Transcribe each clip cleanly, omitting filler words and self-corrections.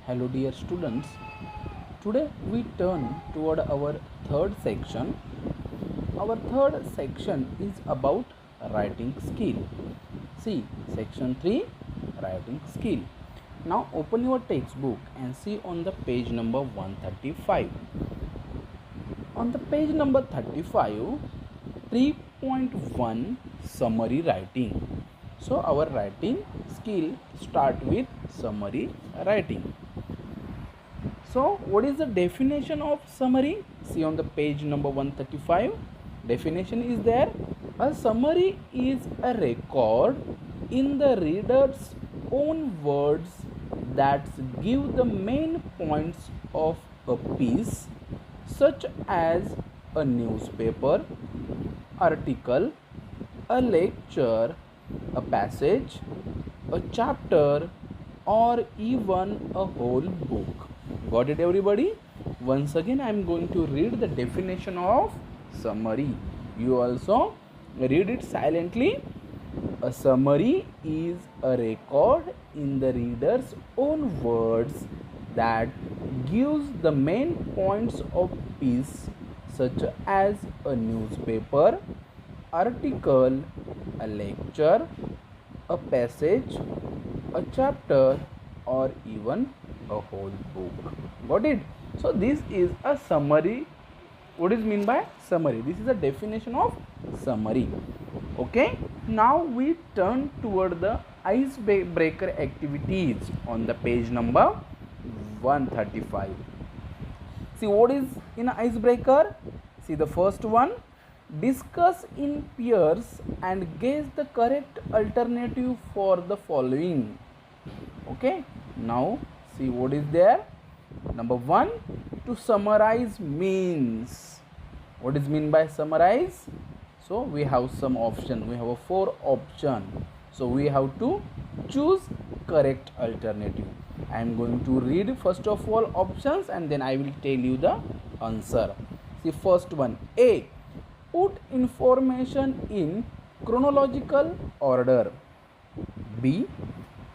Hello dear students. Today we turn toward our third section. Our third section is about writing skill. See section 3, writing skill. Now open your textbook and see on the page number 135. On the page number 35, 3.1 summary writing. So our writing skill start with summary writing. So what is the definition of summary? See on the page number 135. Definition is there. A summary is a record in the reader's own words that give the main points of a piece, such as a newspaper, article, a lecture, a passage, a chapter, or even a whole book. Got it, everybody? Once again, I am going to read the definition of summary. You also read it silently. A summary is a record in the reader's own words that gives the main points of piece, such as a newspaper, article, a lecture, a passage, a chapter, or even a whole book. Got it? So this is a summary. What is mean by summary? This is a definition of summary. Okay, now we turn toward the icebreaker activities on the page number 135. See what is in icebreaker? See the first one. Discuss in pairs and guess the correct alternative for the following. Okay, now see what is there. Number 1, to summarize means. What is mean by summarize? So we have some option. We have a 4 option. So we have to choose correct alternative. I am going to read first of all options and then I will tell you the answer. See first one. A. Put information in chronological order. B.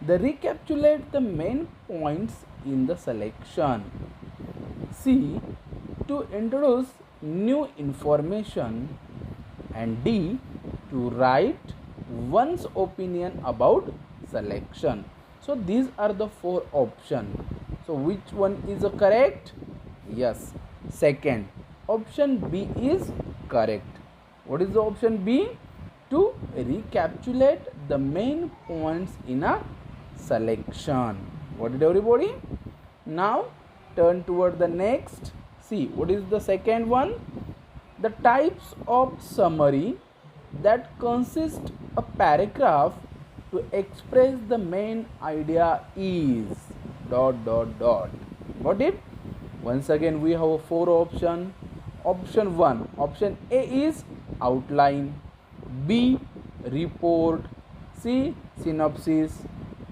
Recapitulate the main points in the selection. C. To introduce new information. And D. To write one's opinion about selection. So these are the 4 options. So which one is correct? Yes, second. Option B is correct. What is the option B? To recapitulate the main points in a selection. Got it, everybody? Now turn toward the next. See what is the second one. The types of summary that consist a paragraph to express the main idea is ... Got it? Once again we have 4 option. Option 1. Option A is outline. B. Report. C. Synopsis.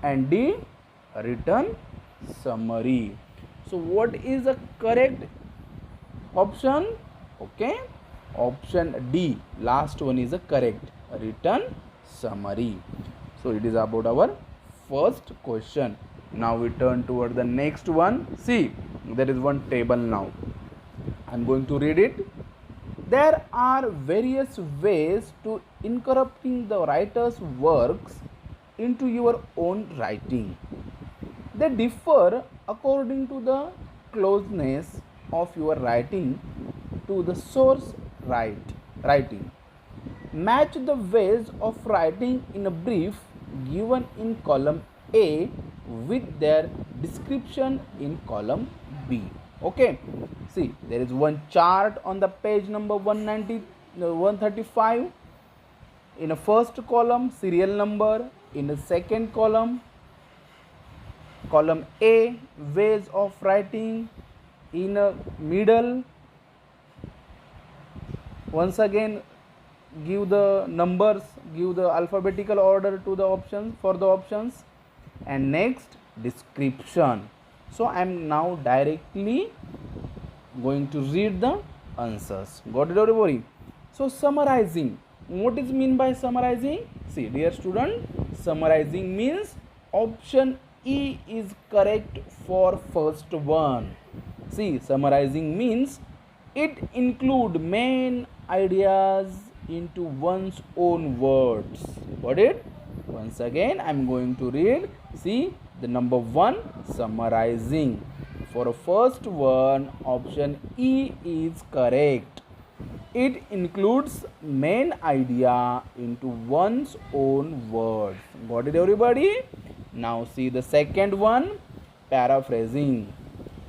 And D. Written summary. So what is the correct option? Okay, option D, last one is the correct, written summary. So it is about our first question. Now we turn toward the next one. See, there is one table now. I am going to read it. There are various ways to incorporating the writer's works into your own writing. They differ according to the closeness of your writing to the source writing. Match the ways of writing in a brief given in column A with their description in column B. Okay, see there is one chart on the page number 135. In a first column, serial number. In the second column A, ways of writing. In a middle, once again give the numbers, give the alphabetical order to the options, for the options, and next description. So I am now directly going to read the answers. Got it, everybody? So summarizing. What is mean by summarizing? See dear student, summarizing means option E is correct for first one. See, summarizing means it include main ideas into one's own words. Got it? Once again, I'm going to read. See, the number 1, summarizing. For first one, option E is correct. It includes main idea into one's own words. Got it, everybody? Now see the second one, paraphrasing.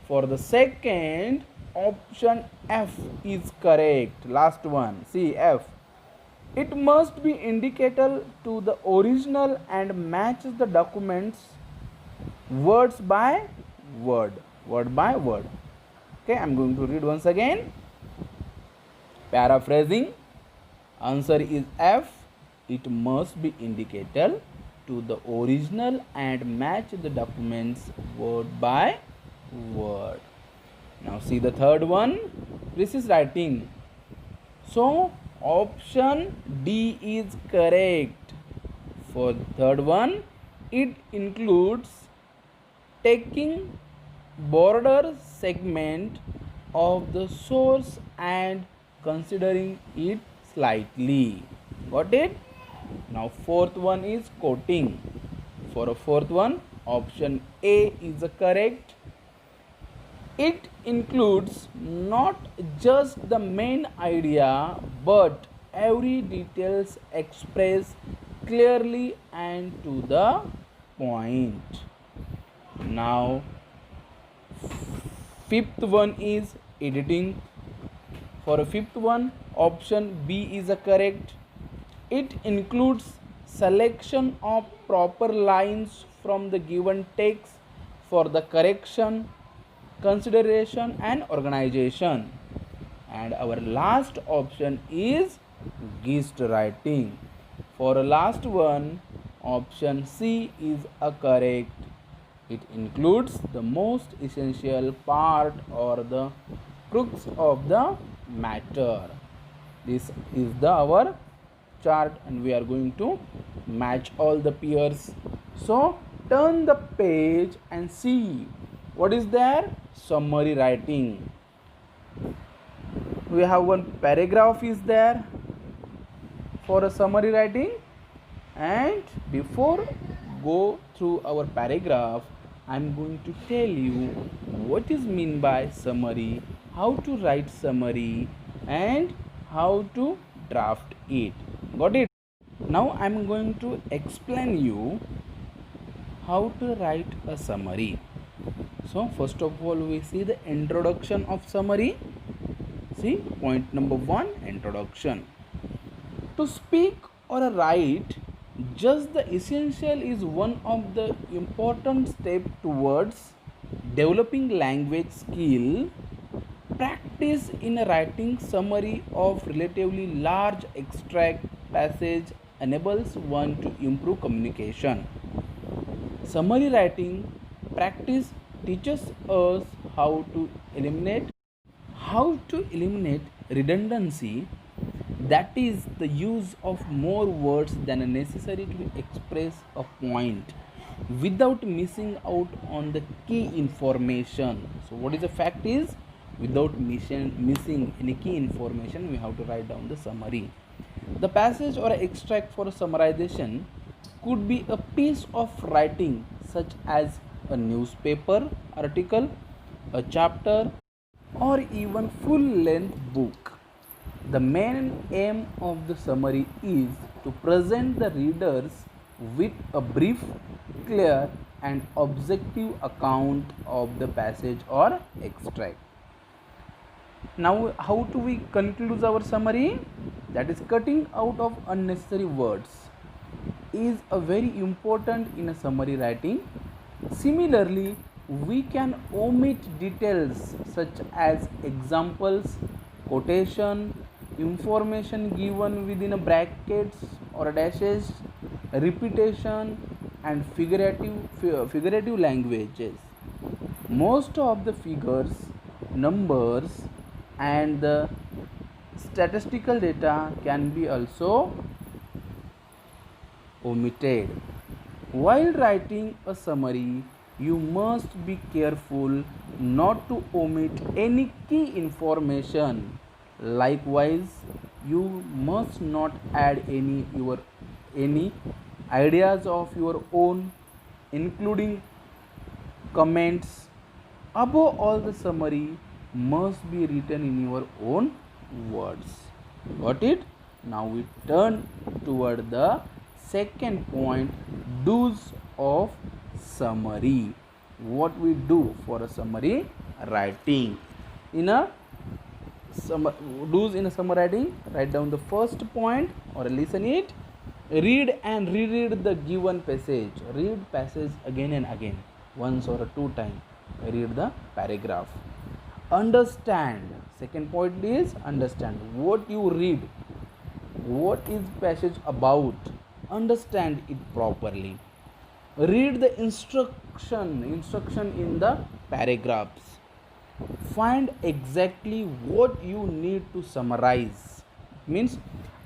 For the second, option F is correct. Last one, see F. It must be identical to the original and matches the documents words by word. Word by word. Okay, I'm going to read once again. Paraphrasing, answer is F. It must be identical to the original and match the documents word by word. Now see the third one, precise writing. So option D is correct. For the third one, it includes taking border segment of the source and considering it slightly. Got it? Now fourth one is quoting. For a fourth one, option A is correct. It includes not just the main idea but every details expressed clearly and to the point. Now fifth one is editing. For a fifth one, option B is correct. It includes selection of proper lines from the given text for the correction, consideration and organization. And our last option is gist writing. For a last one, option C is correct. It includes the most essential part or the crux of the matter. This is our chart and we are going to match all the pairs. So turn the page and see what is there. Summary writing. We have one paragraph is there for a summary writing, and before go through our paragraph, I am going to tell you what is mean by summary, how to write summary and how to draft it. Got it? Now I am going to explain you how to write a summary. So first of all, we see the introduction of summary. See, point number 1, introduction. To speak or write, just the essential is one of the important steps towards developing language skill. Practice in writing summary of relatively large extract passage enables one to improve communication. Summary writing practice teaches us how to eliminate redundancy, that is the use of more words than necessary to express a point without missing out on the key information. So what is the fact is, without missing any key information, we have to write down the summary. The passage or extract for summarization could be a piece of writing such as a newspaper article, a chapter, or even full-length book. The main aim of the summary is to present the readers with a brief, clear, and objective account of the passage or extract. Now, how do we conclude our summary? That is, cutting out of unnecessary words is a very important in a summary writing. Similarly, we can omit details such as examples, quotation, information given within a brackets or dashes, repetition, and figurative languages. Most of the figures, numbers, and the statistical data can be also omitted. While writing a summary, you must be careful not to omit any key information. Likewise, you must not add any ideas of your own, including comments. Above all, the summary must be written in your own words. Got it? Now we turn toward the second point, do's of summary. What we do for a summary writing. In a do's in a summary writing, write down the first point or listen it. Read and reread the given passage. Read passage again and again, once or two times. Read the paragraph. Understand. Second point is understand what you read. What is passage about? Understand it properly. Read the instruction in the paragraphs. Find exactly what you need to summarize. Means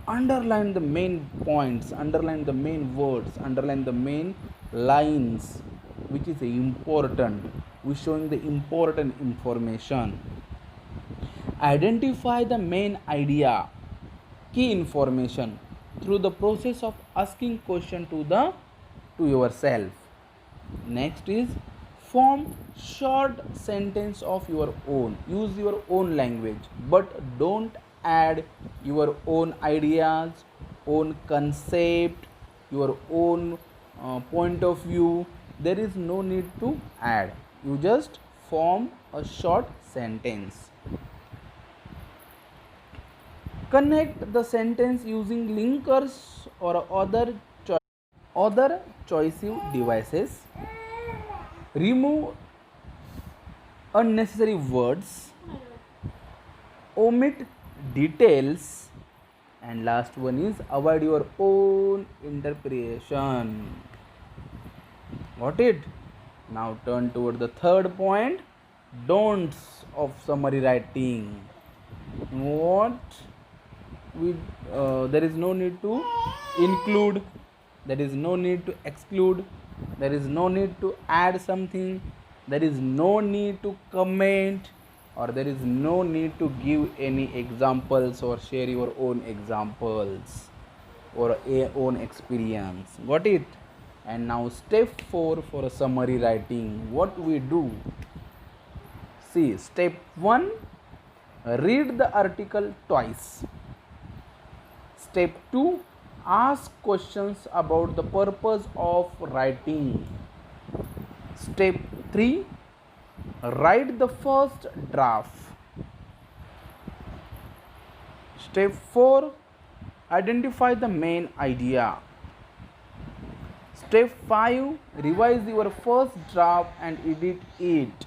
underline the main points, underline the main words, underline the main lines, which is important. We're showing the important information. Identify the main idea, key information through the process of asking question to yourself. Next is form short sentence of your own. Use your own language, but don't add your own ideas, own concept, your own point of view. There is no need to add. You just form a short sentence. Connect the sentence using linkers or other choice devices. Remove unnecessary words. Omit details. And last one is avoid your own interpretation. Got it? Now turn toward the third point, don'ts of summary writing. What we there is no need to include, there is no need to exclude, there is no need to add something, there is no need to comment, or there is no need to give any examples or share your own examples or own experience. Got it? And now step 4 for a summary writing. What we do? See, step 1, read the article twice. Step 2, ask questions about the purpose of writing. Step 3, write the first draft. Step 4, identify the main idea. Step 5, revise your first draft and edit it.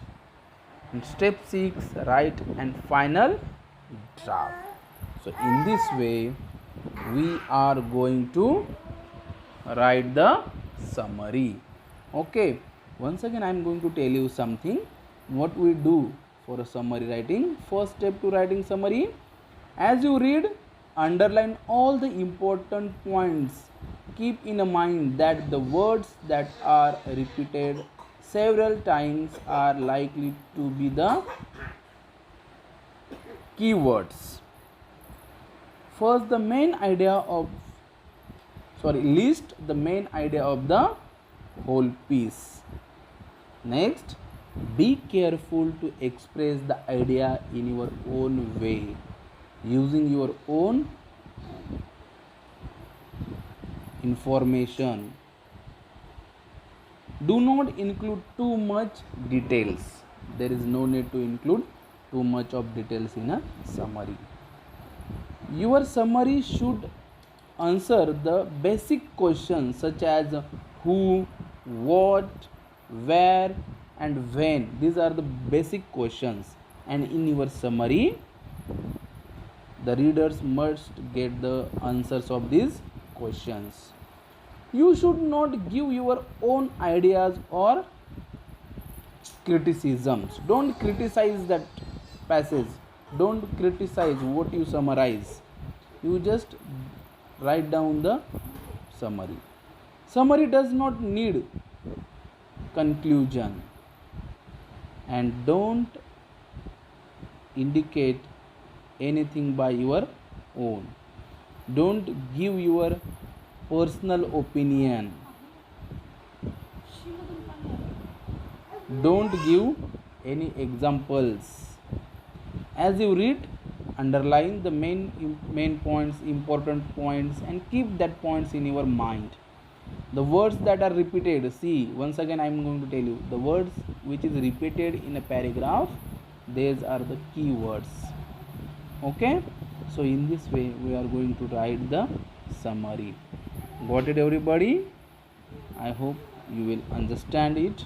And step 6, write and final draft. So in this way we are going to write the summary. Okay, once again I am going to tell you something what we do for a summary writing. First step to writing summary, as you read, underline all the important points. Keep in mind that the words that are repeated several times are likely to be the keywords. First, the main idea of list the main idea of the whole piece. Next, be careful to express the idea in your own way, using your own information. Do not include too much details. There is no need to include too much of details in a summary. Your summary should answer the basic questions such as who, what, where and when. These are the basic questions, and in your summary the readers must get the answers of these questions. You should not give your own ideas or criticisms. Don't criticize that passage. Don't criticize what you summarize. You just write down the summary. Summary does not need conclusion, and don't indicate anything by your own. Don't give your personal opinion. Don't give any examples. As you read, underline the main points, important points, and keep that points in your mind. The words that are repeated, see, once again I am going to tell you, the words which is repeated in a paragraph, these are the key words. Okay, so in this way we are going to write the summary. Got it, everybody? I hope you will understand it.